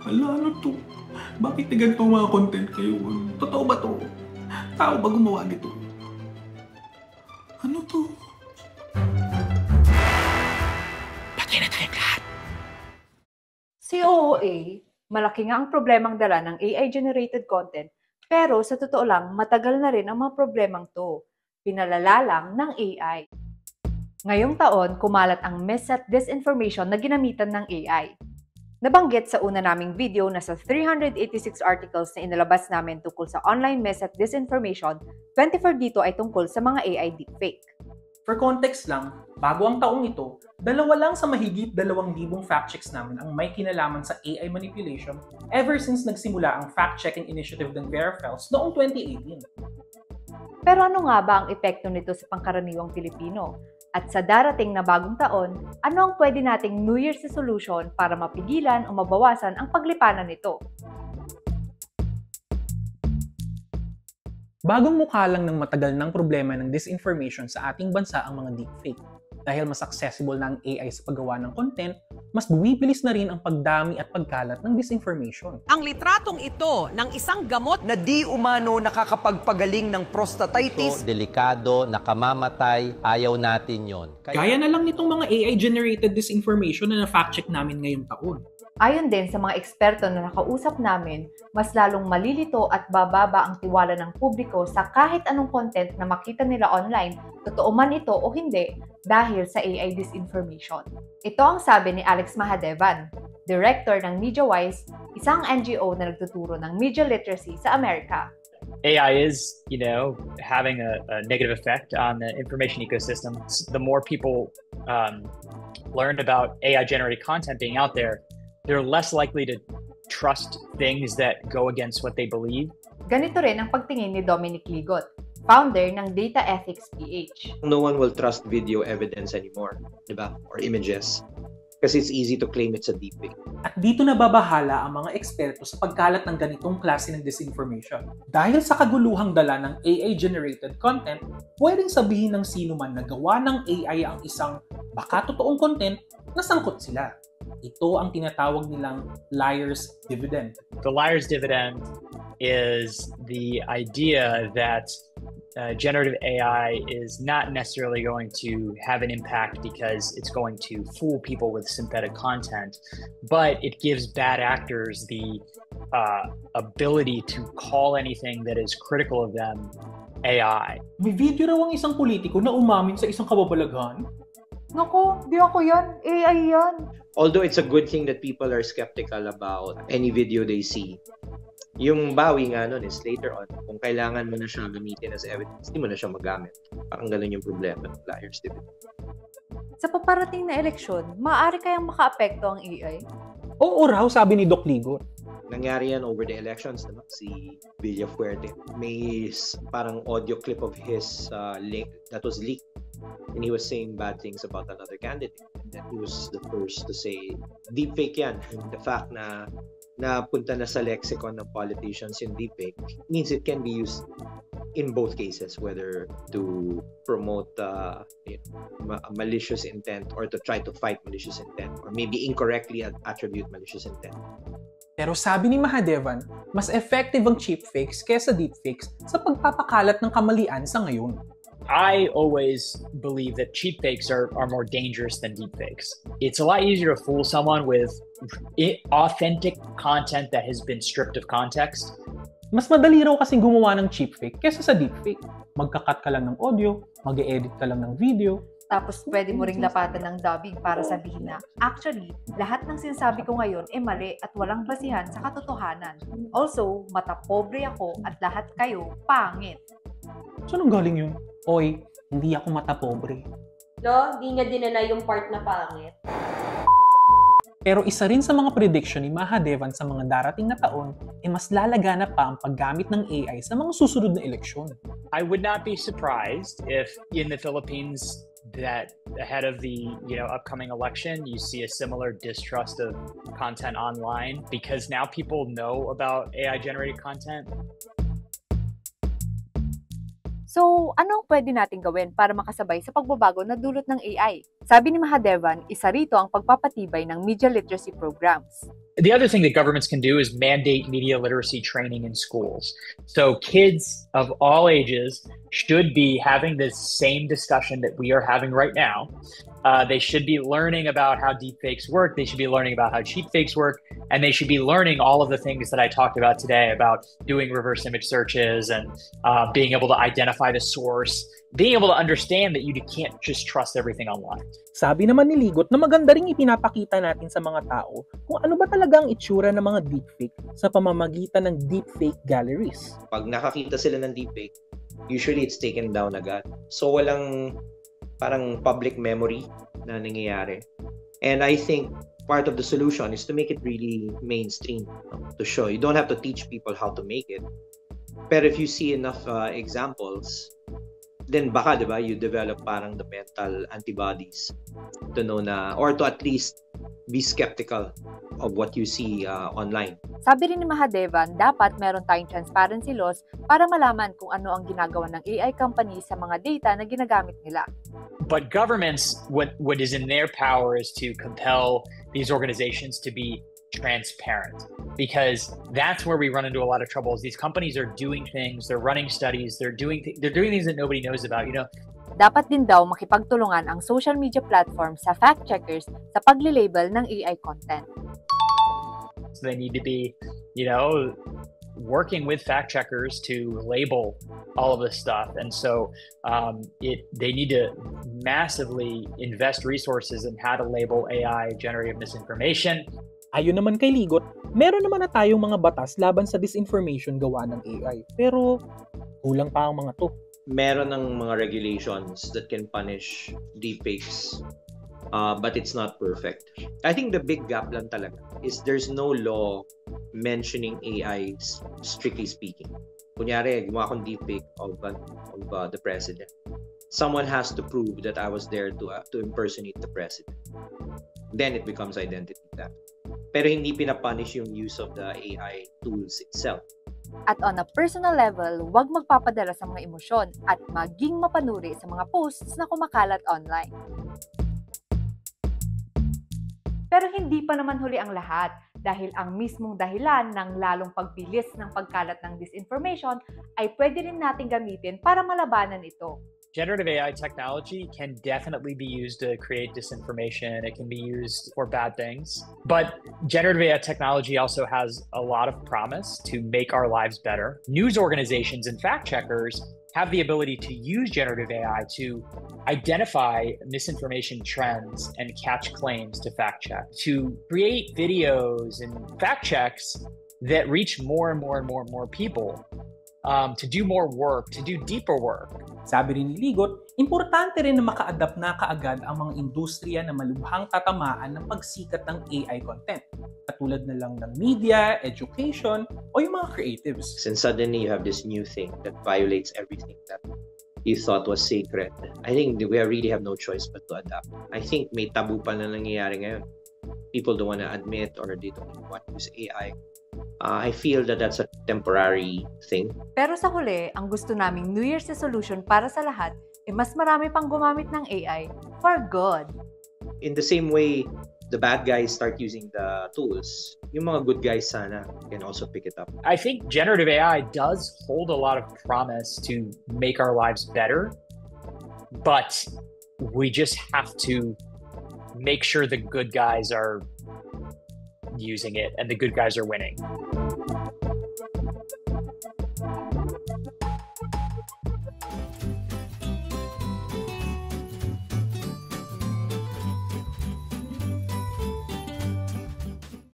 Hala, ano to? Bakit ganito ang mga content kayo? Totoo ba to? Tao ba gumawa nito? Ano to? Patay na tayong lahat. Si OOA, malaki nga ang problemang dala ng AI-generated content, pero sa totoo lang, matagal na rin ang mga problemang to. Pinalala lang ng AI. Ngayong taon, kumalat ang myths at disinformation na ginamitan ng AI. Nabanggit sa una naming video na sa 386 articles na inilabas namin tungkol sa online myths at disinformation, 24 dito ay tungkol sa mga AI deepfake. For context lang, bago ang taong ito, 2 lang sa mahigit 2,000 fact-checks namin ang may kinalaman sa AI manipulation ever since nagsimula ang fact-checking initiative ng Verifels noong 2018. Pero ano nga ba ang epekto nito sa pangkaraniwang Pilipino? At sa darating na bagong taon, ano ang pwede nating New Year's resolution para mapigilan o mabawasan ang paglipanan nito? Bagong mukha lang ng matagal ng problema ng disinformation sa ating bansa ang mga deepfake. Dahil mas accessible na ang AI sa paggawa ng content, mas buwibilis na rin ang pagdami at pagkalat ng disinformation. Ang litratong ito ng isang gamot na di umano nakakapagpagaling ng prostatitis. So, delikado, nakamamatay, ayaw natin yon. Gaya na lang nitong mga AI-generated disinformation na na-fact-check namin ngayong taon. Ayon din sa mga eksperto na nakausap namin, mas lalong malilito at bababa ang tiwala ng publiko sa kahit anong content na makita nila online, totoo man ito o hindi, dahil sa AI disinformation. Ito ang sabi ni Alex Mahadevan, Director ng MediaWise, isang NGO na nagtuturo ng media literacy sa Amerika. AI is, having a negative effect on the information ecosystem. The more people learn about AI-generated content being out there, they're less likely to trust things that go against what they believe. Ganito rin ang pagtingin ni Dominic Ligot, founder ng Data Ethics PH. No one will trust video evidence anymore, diba? Or images. Kasi it's easy to claim it's a deepfake. At dito nababahala ang mga eksperto sa pagkalat ng ganitong klase ng disinformation. Dahil sa kaguluhang dala ng AI-generated content, pwedeng sabihin ng sino man na gawa ng AI ang isang baka totoong content na sangkot sila. Ito ang tinatawag nilang liar's dividend. The liar's dividend is the idea that generative AI is not necessarily going to have an impact because it's going to fool people with synthetic content, but it gives bad actors the ability to call anything that is critical of them AI. May video raw ang isang politiko na umamin sa isang kababalaghan. Naku, di ako yan. AI yan. Although it's a good thing that people are skeptical about any video they see, yung bawi nga nun is later on, kung kailangan mo na siya gamitin as evidence, hindi mo na siya magamit. Parang ganun yung problema ng liar's dividend. Sa paparating na eleksyon, maaari kayang makaapekto ang AI? Oo raw, sabi ni Doc Ligot. Nangyari yan over the elections, diba? Si Villafuerte. May parang audio clip of his link that was leaked. And he was saying bad things about another candidate. And then he was the first to say, deepfake yan. And the fact na punta na sa lexicon ng politicians yung deepfake means it can be used in both cases, whether to promote malicious intent or to try to fight malicious intent or maybe incorrectly attribute malicious intent. Pero sabi ni Mahadevan, mas effective ang cheapfakes kesa deepfakes sa pagpapakalat ng kamalian sa ngayon. I always believe that cheapfakes are more dangerous than deepfakes. It's a lot easier to fool someone with authentic content that has been stripped of context. Mas madali raw kasing gumawa ng cheapfake kesa sa deepfake. Magka-cut ka lang ng audio, mag-e-edit ka lang ng video. Tapos pwede mo ring lapatan ng dubbing para sabihin na, actually, lahat ng sinasabi ko ngayon ay mali at walang basihan sa katotohanan. Also, mata pobre ako at lahat kayo pangit. Saan ang galing yun? Oy, hindi ako mata pobre. Di niya dinala yung part na pangit. Pero isa rin sa mga prediction ni Mahadevan sa mga darating na taon ay mas lalagana pa ang paggamit ng AI sa mga susunod na eleksyon. I would not be surprised if in the Philippines that ahead of the upcoming election you see a similar distrust of content online because now people know about AI generated content. So, ano ang pwede natin gawin para makasabay sa pagbabago na dulot ng AI? Sabi ni Mahadevan, isa rito ang pagpapatibay ng media literacy programs. The other thing that governments can do is mandate media literacy training in schools. So kids of all ages should be having this same discussion that we are having right now. They should be learning about how deepfakes work. They should be learning about how cheatfakes work. And they should be learning all of the things that I talked about today about doing reverse image searches and being able to identify the source, being able to understand that you can't just trust everything online. Sabi naman ni Ligot na maganda ring ipinapakita natin sa mga tao kung ano ba talaga ang itsura ng mga deepfake sa pamamagitan ng deepfake galleries. Pag nakakita sila ng deepfake, usually it's taken down agad. So walang parang public memory na nangyayari. And I think part of the solution is to make it really mainstream, to show. You don't have to teach people how to make it. Pero if you see enough examples, then baka, di ba, you develop parang the mental antibodies to know na, or to at least be skeptical of what you see online. Sabi rin ni Mahadevan, dapat meron tayong transparency laws para malaman kung ano ang ginagawa ng AI companies sa mga data na ginagamit nila. But governments, what is in their power is to compel these organizations to be transparent, because that's where we run into a lot of trouble. Is these companies are doing things, they're running studies, they're doing things that nobody knows about. Dapat din daw makipagtulungan ang social media platforms sa fact checkers sa paglilabel ng AI content. So they need to be, working with fact checkers to label all of this stuff. And so they need to massively invest resources in how to label AI generative misinformation. Ayon naman kay Ligot, meron naman na tayong mga batas laban sa disinformation gawa ng AI. Pero kulang pa ang mga to. Meron ng mga regulations that can punish deepfakes, but it's not perfect. I think the big gap lang talaga is there's no law mentioning AI strictly speaking. Kunyari, gumawa akong deepfake of the president. Someone has to prove that I was there to impersonate the president. Then it becomes identity theft. Pero hindi pinapunish yung use of the AI tools itself. At on a personal level, huwag magpapadala sa mga emosyon at maging mapanuri sa mga posts na kumakalat online. Pero hindi pa naman huli ang lahat dahil ang mismong dahilan ng lalong pagbilis ng pagkalat ng disinformation ay pwede rin natin gamitin para malabanan ito. Generative AI technology can definitely be used to create disinformation. It can be used for bad things. But generative AI technology also has a lot of promise to make our lives better. News organizations and fact checkers have the ability to use generative AI to identify misinformation trends and catch claims to fact check, to create videos and fact checks that reach more and more and more and more people. To do more work, to do deeper work. Sabi rin ni Ligot, importante rin na maka-adapt na kaagad ang mga industriya na malubhang tatamaan ng pagsikat ng AI content. Katulad na lang ng media, education, o yung mga creatives. And suddenly you have this new thing that violates everything that you thought was sacred. I think we really have no choice but to adapt. I think may tabu pa na nangyayari ngayon. People don't want to admit or they don't want to use AI. I feel that that's a temporary thing. Pero sa huli, ang gusto naming New Year's resolution para sa lahat mas marami pang gumamit ng AI for good. In the same way, the bad guys start using the tools, yung mga good guys sana can also pick it up. I think generative AI does hold a lot of promise to make our lives better, but we just have to make sure the good guys are using it and the good guys are winning.